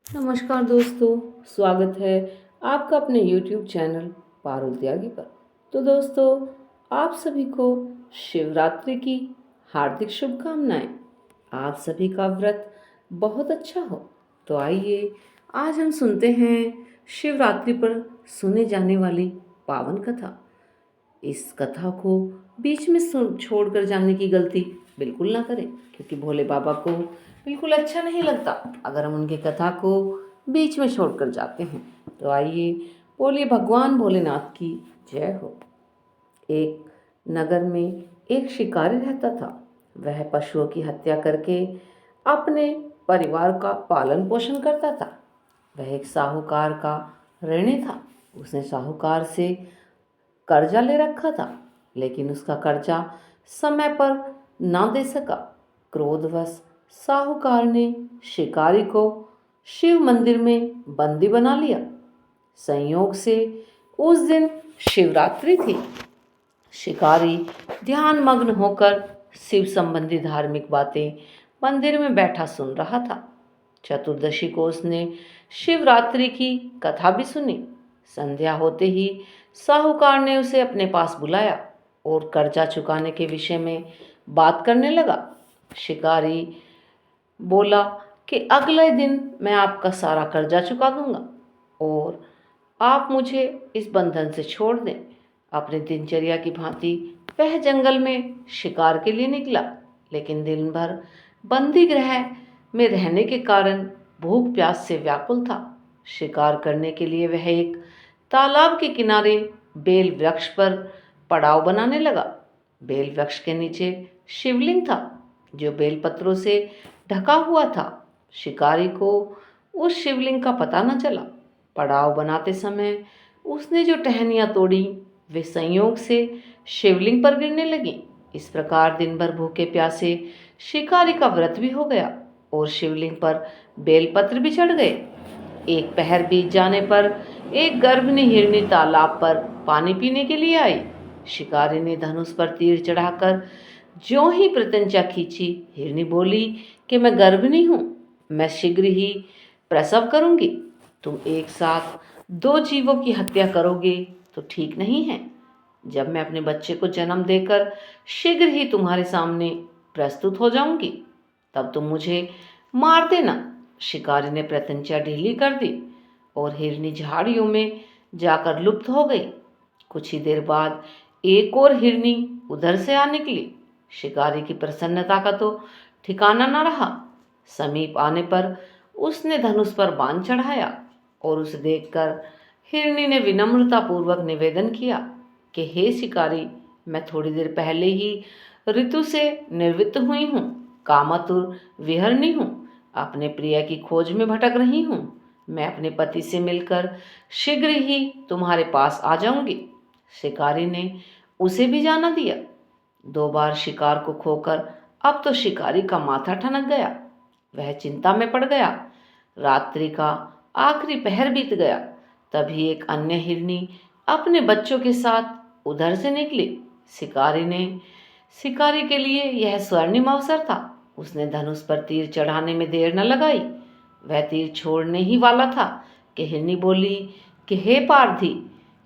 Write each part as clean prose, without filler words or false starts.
नमस्कार दोस्तों, स्वागत है आपका अपने YouTube चैनल पारुल त्यागी पर। तो दोस्तों, आप सभी को शिवरात्रि की हार्दिक शुभकामनाएं। आप सभी का व्रत बहुत अच्छा हो। तो आइए आज हम सुनते हैं शिवरात्रि पर सुने जाने वाली पावन कथा। इस कथा को बीच में छोड़कर जाने की गलती बिल्कुल ना करें, क्योंकि भोले बाबा को बिल्कुल अच्छा नहीं लगता अगर हम उनकी कथा को बीच में छोड़कर जाते हैं। तो आइए बोलिए भगवान भोलेनाथ की जय हो। एक नगर में एक शिकारी रहता था। वह पशुओं की हत्या करके अपने परिवार का पालन पोषण करता था। वह एक साहूकार का ऋणी था। उसने साहूकार से कर्जा ले रखा था, लेकिन उसका कर्जा समय पर ना दे सका। क्रोधवश साहूकार ने शिकारी को शिव मंदिर में बंदी बना लिया। संयोग से उस दिन शिवरात्रि थी। शिकारी ध्यान मग्न होकर शिव संबंधी धार्मिक बातें मंदिर में बैठा सुन रहा था। चतुर्दशी को उसने शिवरात्रि की कथा भी सुनी। संध्या होते ही साहूकार ने उसे अपने पास बुलाया और कर्जा चुकाने के विषय में बात करने लगा। शिकारी बोला कि अगले दिन मैं आपका सारा कर्जा चुका दूंगा और आप मुझे इस बंधन से छोड़ दें। अपनी दिनचर्या की भांति वह जंगल में शिकार के लिए निकला, लेकिन दिन भर बंदी गृह में रहने के कारण भूख प्यास से व्याकुल था। शिकार करने के लिए वह एक तालाब के किनारे बेल वृक्ष पर पड़ाव बनाने लगा। बेल वृक्ष के नीचे शिवलिंग था, जो बेलपत्रों से ढका हुआ था। शिकारी को उस शिवलिंग का पता न चला। पड़ाव बनाते समय उसने जो टहनियाँ तोड़ी वे संयोग से शिवलिंग पर गिरने लगी। इस प्रकार दिन भर भूखे प्यासे शिकारी का व्रत भी हो गया और शिवलिंग पर बेलपत्र भी चढ़ गए। एक पहर बीत जाने पर एक गर्भिणी हिरनी तालाब पर पानी पीने के लिए आई। शिकारी ने धनुष पर तीर चढ़ाकर ज्यों ही प्रत्यंचा खींची, हिरनी बोली कि मैं गर्भिणी हूँ, मैं शीघ्र ही प्रसव करूंगी। तुम एक साथ दो जीवों की हत्या करोगे तो ठीक नहीं है। जब मैं अपने बच्चे को जन्म देकर शीघ्र ही तुम्हारे सामने प्रस्तुत हो जाऊंगी, तब तुम मुझे मार देना। शिकारी ने प्रत्यंचा ढीली कर दी और हिरनी झाड़ियों में जाकर लुप्त हो गई। कुछ ही देर बाद एक और हिरनी उधर से आ निकली। शिकारी की प्रसन्नता का तो ठिकाना न रहा। समीप आने पर उसने धनुष पर बाण चढ़ाया और उसे देखकर हिरनी ने विनम्रता पूर्वक निवेदन किया कि हे शिकारी, मैं थोड़ी देर पहले ही ऋतु से निवृत्त हुई हूँ, कामातुर विहरणी हूँ, अपने प्रिय की खोज में भटक रही हूँ। मैं अपने पति से मिलकर शीघ्र ही तुम्हारे पास आ जाऊंगी। शिकारी ने उसे भी जाना दिया। दो बार शिकार को खोकर अब तो शिकारी का माथा ठनक गया। वह चिंता में पड़ गया। रात्रि का आखिरी पहर बीत गया। तभी एक अन्य हिरनी अपने बच्चों के साथ उधर से निकली। शिकारी के लिए यह स्वर्णिम अवसर था। उसने धनुष पर तीर चढ़ाने में देर न लगाई। वह तीर छोड़ने ही वाला था कि हिरनी बोली कि हे पारधी,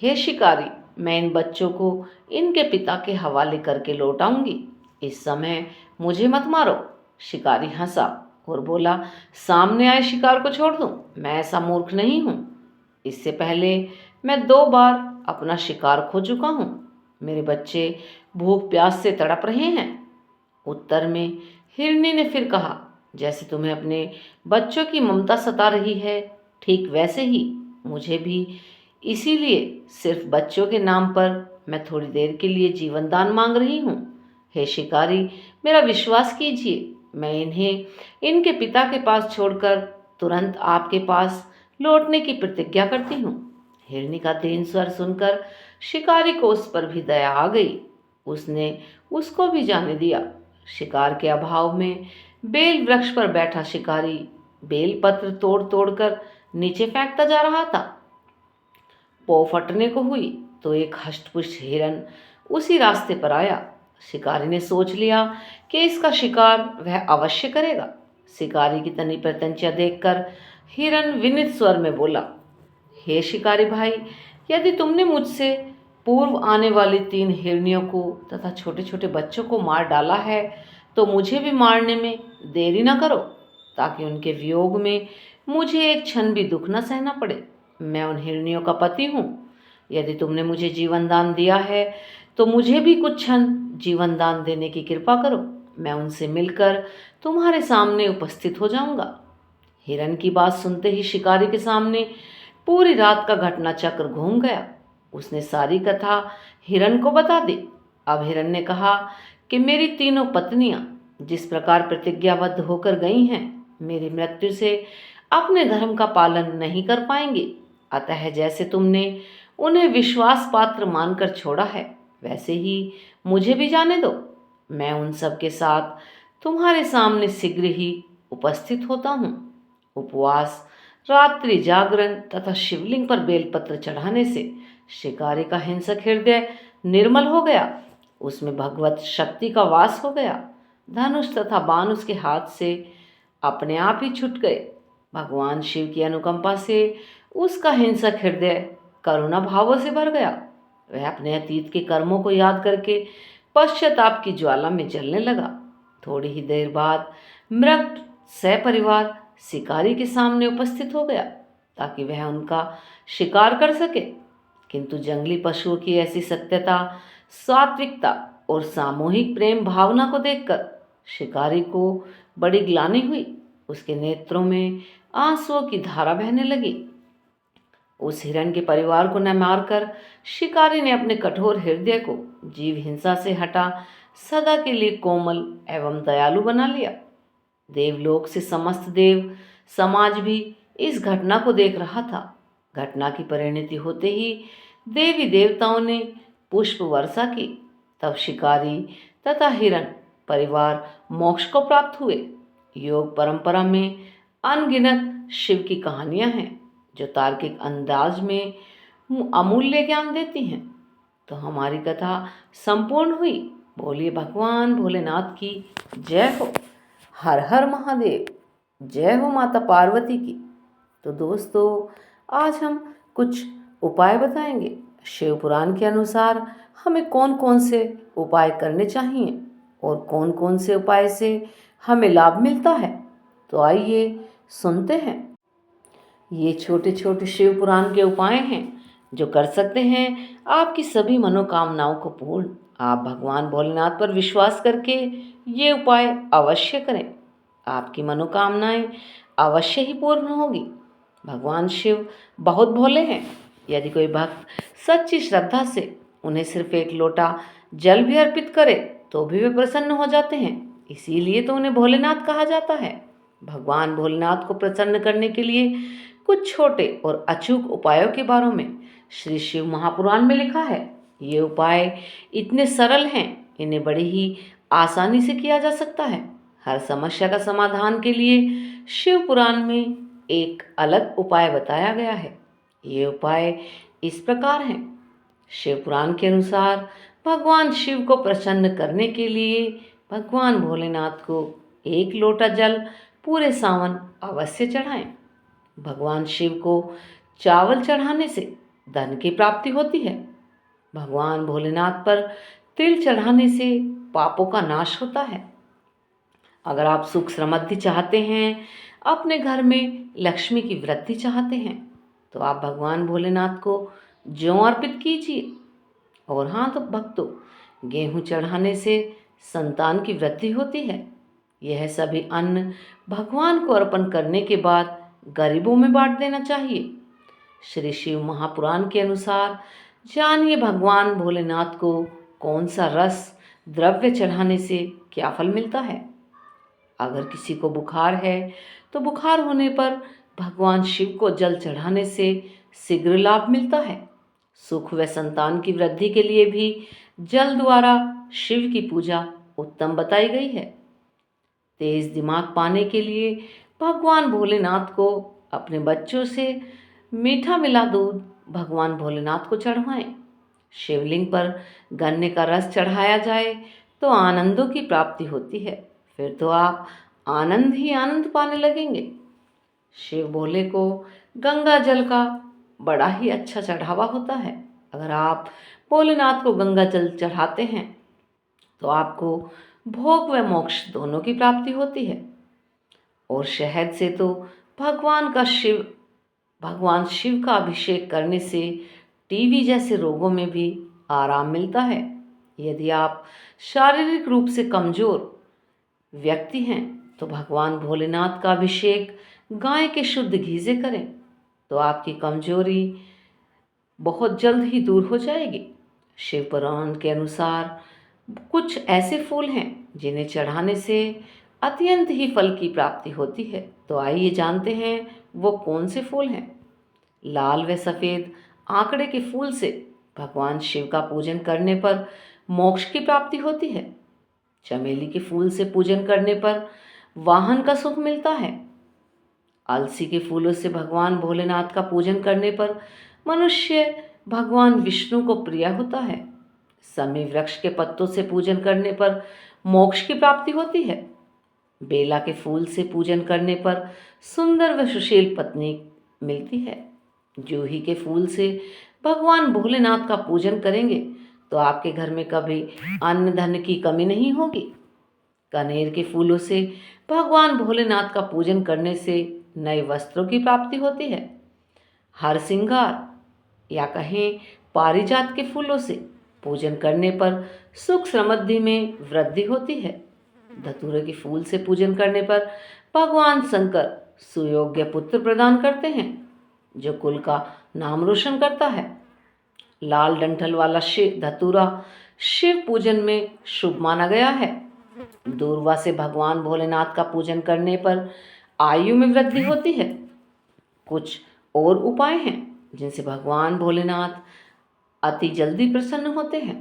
हे शिकारी, मैं इन बच्चों को इनके पिता के हवाले करके लौट आऊंगी। इस समय मुझे मत मारो। शिकारी हंसा और बोला, सामने आए शिकार को छोड़ दूं? मैं ऐसा मूर्ख नहीं हूं। इससे पहले मैं दो बार अपना शिकार खो चुका हूं। मेरे बच्चे भूख प्यास से तड़प रहे हैं। उत्तर में हिरनी ने फिर कहा, जैसे तुम्हें अपने बच्चों की ममता सता रही है, ठीक वैसे ही मुझे भी। इसीलिए सिर्फ बच्चों के नाम पर मैं थोड़ी देर के लिए जीवन दान मांग रही हूँ। हे शिकारी, मेरा विश्वास कीजिए, मैं इन्हें इनके पिता के पास छोड़कर तुरंत आपके पास लौटने की प्रतिज्ञा करती हूँ। हिरनी का दीन स्वर सुनकर शिकारी को उस पर भी दया आ गई। उसने उसको भी जाने दिया। शिकार के अभाव में बेल वृक्ष पर बैठा शिकारी बेल पत्र तोड़ तोड़कर नीचे फेंकता जा रहा था। पौ फटने को हुई तो एक हष्टपुष्ट हिरन उसी रास्ते पर आया। शिकारी ने सोच लिया कि इसका शिकार वह अवश्य करेगा। शिकारी की तनी प्रत्यंचा देखकर हिरन विनीत स्वर में बोला, हे शिकारी भाई, यदि तुमने मुझसे पूर्व आने वाली 3 हिरनियों को तथा छोटे छोटे बच्चों को मार डाला है तो मुझे भी मारने में देरी न करो, ताकि उनके वियोग में मुझे एक क्षण भी दुख न सहना पड़े। मैं उन हिरनियों का पति हूँ। यदि तुमने मुझे जीवन दान दिया है तो मुझे भी कुछ क्षण जीवन दान देने की कृपा करो। मैं उनसे मिलकर तुम्हारे सामने उपस्थित हो जाऊंगा। हिरन की बात सुनते ही शिकारी के सामने पूरी रात का घटना चक्र घूम गया। उसने सारी कथा हिरन को बता दी। अब हिरन ने कहा कि मेरी तीनों पत्नियां जिस प्रकार प्रतिज्ञाबद्ध होकर गई हैं, मेरी मृत्यु से अपने धर्म का पालन नहीं कर पाएंगी। अतः जैसे तुमने उन्हें विश्वास पात्र मानकर छोड़ा है, वैसे ही मुझे भी जाने दो। मैं उन सब के साथ तुम्हारे सामने शीघ्र ही उपस्थित होता हूँ। उपवास, रात्रि जागरण तथा शिवलिंग पर बेलपत्र चढ़ाने से शिकारी का हिंसक हृदय निर्मल हो गया। उसमें भगवत शक्ति का वास हो गया। धनुष तथा बाण उसके हाथ से अपने आप ही छूट गए। भगवान शिव की अनुकंपा से उसका हिंसक हृदय करुणा भावों से भर गया। वह अपने अतीत के कर्मों को याद करके पश्चाताप की ज्वाला में जलने लगा। थोड़ी ही देर बाद मृग सपरिवार शिकारी के सामने उपस्थित हो गया ताकि वह उनका शिकार कर सके। किंतु जंगली पशुओं की ऐसी सत्यता, सात्विकता और सामूहिक प्रेम भावना को देखकर शिकारी को बड़ी ग्लानि हुई। उसके नेत्रों में आंसुओं की धारा बहने लगी। उस हिरण के परिवार को न मारकर शिकारी ने अपने कठोर हृदय को जीव हिंसा से हटा सदा के लिए कोमल एवं दयालु बना लिया। देवलोक से समस्त देव समाज भी इस घटना को देख रहा था। घटना की परिणति होते ही देवी देवताओं ने पुष्प वर्षा की। तब शिकारी तथा हिरण परिवार मोक्ष को प्राप्त हुए। योग परंपरा में अनगिनत शिव की कहानियां हैं जो तार्किक अंदाज में अमूल्य ज्ञान देती हैं। तो हमारी कथा संपूर्ण हुई। बोलिए भगवान भोलेनाथ की जय हो। हर हर महादेव। जय हो माता पार्वती की। तो दोस्तों, आज हम कुछ उपाय बताएंगे। शिव पुराण के अनुसार हमें कौन कौन से उपाय करने चाहिए और कौन कौन से उपाय से हमें लाभ मिलता है। तो आइए सुनते हैं। ये छोटे छोटे शिव पुराण के उपाय हैं जो कर सकते हैं आपकी सभी मनोकामनाओं को पूर्ण। आप भगवान भोलेनाथ पर विश्वास करके ये उपाय अवश्य करें। आपकी मनोकामनाएं अवश्य ही पूर्ण होगी। भगवान शिव बहुत भोले हैं। यदि कोई भक्त सच्ची श्रद्धा से उन्हें सिर्फ एक लोटा जल भी अर्पित करे तो भी वे प्रसन्न हो जाते हैं। इसीलिए तो उन्हें भोलेनाथ कहा जाता है। भगवान भोलेनाथ को प्रसन्न करने के लिए कुछ छोटे और अचूक उपायों के बारे में श्री शिव महापुराण में लिखा है। ये उपाय इतने सरल हैं, इन्हें बड़ी ही आसानी से किया जा सकता है। हर समस्या का समाधान के लिए शिव पुराण में एक अलग उपाय बताया गया है। ये उपाय इस प्रकार हैं। शिव पुराण के अनुसार भगवान शिव को प्रसन्न करने के लिए भगवान भोलेनाथ को एक लोटा जल पूरे सावन अवश्य चढ़ाएं। भगवान शिव को चावल चढ़ाने से धन की प्राप्ति होती है। भगवान भोलेनाथ पर तिल चढ़ाने से पापों का नाश होता है। अगर आप सुख समृद्धि चाहते हैं, अपने घर में लक्ष्मी की वृद्धि चाहते हैं, तो आप भगवान भोलेनाथ को जौ अर्पित कीजिए। और हाँ तो भक्तों, गेहूं चढ़ाने से संतान की वृद्धि होती है। यह सभी अन्न भगवान को अर्पण करने के बाद गरीबों में बांट देना चाहिए। श्री शिव महापुराण के अनुसार जानिए भगवान भोलेनाथ को कौन सा रस द्रव्य चढ़ाने से क्या फल मिलता है। अगर किसी को बुखार है तो बुखार होने पर भगवान शिव को जल चढ़ाने से शीघ्र लाभ मिलता है। सुख व संतान की वृद्धि के लिए भी जल द्वारा शिव की पूजा उत्तम बताई गई है। तेज दिमाग पाने के लिए भगवान भोलेनाथ को अपने बच्चों से मीठा मिला दूध भगवान भोलेनाथ को चढ़वाएं। शिवलिंग पर गन्ने का रस चढ़ाया जाए तो आनंदों की प्राप्ति होती है। फिर तो आप आनंद ही आनंद पाने लगेंगे। शिव भोले को गंगा जल का बड़ा ही अच्छा चढ़ावा होता है। अगर आप भोलेनाथ को गंगा जल चढ़ाते हैं तो आपको भोग व मोक्ष दोनों की प्राप्ति होती है। और शहद से तो भगवान शिव का अभिषेक करने से टीबी जैसे रोगों में भी आराम मिलता है। यदि आप शारीरिक रूप से कमजोर व्यक्ति हैं तो भगवान भोलेनाथ का अभिषेक गाय के शुद्ध घी से करें तो आपकी कमजोरी बहुत जल्द ही दूर हो जाएगी। शिव पुराण के अनुसार कुछ ऐसे फूल हैं जिन्हें चढ़ाने से अत्यंत ही फल की प्राप्ति होती है। तो आइए जानते हैं वो कौन से फूल हैं। लाल व सफ़ेद आंकड़े के फूल से भगवान शिव का पूजन करने पर मोक्ष की प्राप्ति होती है। चमेली के फूल से पूजन करने पर वाहन का सुख मिलता है। अलसी के फूलों से भगवान भोलेनाथ का पूजन करने पर मनुष्य भगवान विष्णु को प्रिय होता है। समी वृक्ष के पत्तों से पूजन करने पर मोक्ष की प्राप्ति होती है। बेला के फूल से पूजन करने पर सुंदर व सुशील पत्नी मिलती है। जूही के फूल से भगवान भोलेनाथ का पूजन करेंगे तो आपके घर में कभी अन्न धन की कमी नहीं होगी। कनेर के फूलों से भगवान भोलेनाथ का पूजन करने से नए वस्त्रों की प्राप्ति होती है। हर श्रृंगार या कहें पारिजात के फूलों से पूजन करने पर सुख समृद्धि में वृद्धि होती है। धतूरे के फूल से पूजन करने पर भगवान शंकर सुयोग्य पुत्र प्रदान करते हैं जो कुल का नाम रोशन करता है। लाल डंठल वाला शिव धतूरा शिव पूजन में शुभ माना गया है। दूर्वा से भगवान भोलेनाथ का पूजन करने पर आयु में वृद्धि होती है। कुछ और उपाय हैं जिनसे भगवान भोलेनाथ अति जल्दी प्रसन्न होते हैं।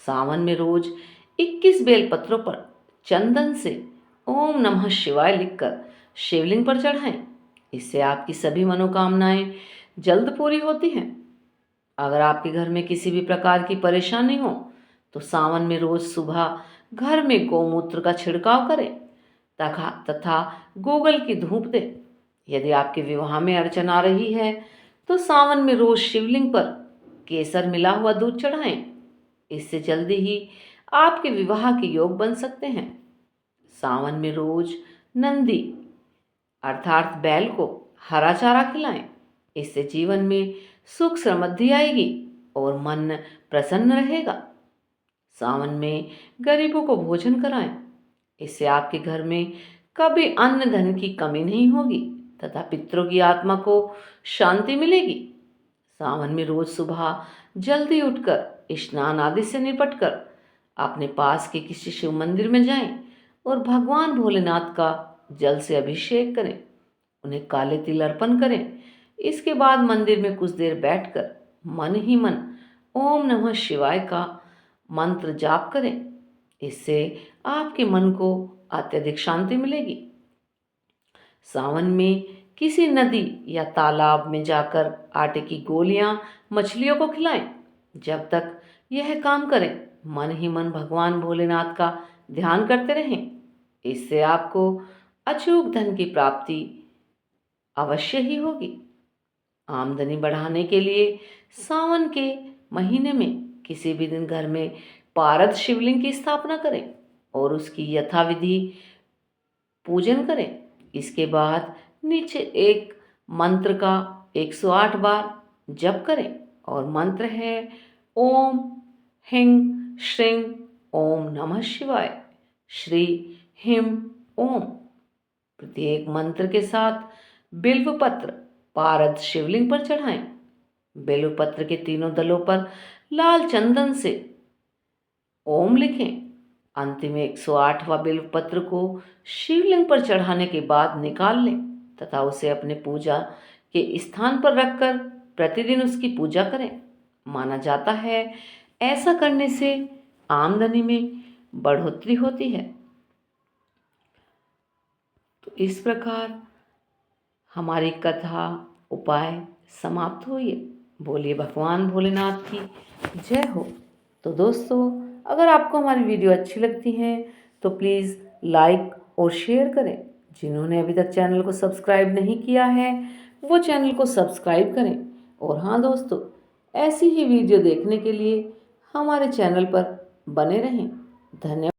सावन में रोज 21 बेलपत्रों पर चंदन से ओम नमः शिवाय लिखकर शिवलिंग पर चढ़ाएं। इससे आपकी सभी मनोकामनाएं जल्द पूरी होती हैं। अगर आपके घर में किसी भी प्रकार की परेशानी हो तो सावन में रोज सुबह घर में गौमूत्र का छिड़काव करें तथा गूगल की धूप दें। यदि आपके विवाह में अड़चन आ रही है तो सावन में रोज शिवलिंग पर केसर मिला हुआ दूध चढ़ाएं। इससे जल्दी ही आपके विवाह के योग बन सकते हैं। सावन में रोज नंदी अर्थात बैल को हरा चारा खिलाएं। इससे जीवन में सुख समृद्धि आएगी और मन प्रसन्न रहेगा। सावन में गरीबों को भोजन कराएं। इससे आपके घर में कभी अन्न धन की कमी नहीं होगी तथा पितरों की आत्मा को शांति मिलेगी। सावन में रोज सुबह जल्दी उठकर स्नान आदि से निपटकर अपने पास के किसी शिव मंदिर में जाएं और भगवान भोलेनाथ का जल से अभिषेक करें, उन्हें काले तिल अर्पण करें। इसके बाद मंदिर में कुछ देर बैठकर मन ही मन ओम नमः शिवाय का मंत्र जाप करें। इससे आपके मन को अत्यधिक शांति मिलेगी। सावन में किसी नदी या तालाब में जाकर आटे की गोलियां मछलियों को खिलाएं। जब तक यह काम करें मन ही मन भगवान भोलेनाथ का ध्यान करते रहें। इससे आपको अचूक धन की प्राप्ति अवश्य ही होगी। आमदनी बढ़ाने के लिए सावन के महीने में किसी भी दिन घर में पारद शिवलिंग की स्थापना करें और उसकी यथाविधि पूजन करें। इसके बाद नीचे एक मंत्र का 108 बार जप करें और मंत्र है ओम हिंग श्रीं ओम नमः शिवाय श्री हिम ओम। प्रत्येक मंत्र के साथ बिल्व पत्र पारद शिवलिंग पर चढ़ाएं। बिल्व पत्र के तीनों दलों पर लाल चंदन से ओम लिखें। अंतिम 108वां बिल्व पत्र को शिवलिंग पर चढ़ाने के बाद निकाल लें तथा उसे अपने पूजा के स्थान पर रखकर प्रतिदिन उसकी पूजा करें। माना जाता है ऐसा करने से आमदनी में बढ़ोतरी होती है। तो इस प्रकार हमारी कथा उपाय समाप्त हुई। बोलिए भगवान भोलेनाथ की जय हो। तो दोस्तों अगर आपको हमारी वीडियो अच्छी लगती है तो प्लीज़ लाइक और शेयर करें। जिन्होंने अभी तक चैनल को सब्सक्राइब नहीं किया है वो चैनल को सब्सक्राइब करें। और हाँ दोस्तों, ऐसी ही वीडियो देखने के लिए हमारे चैनल पर बने रहें। धन्यवाद।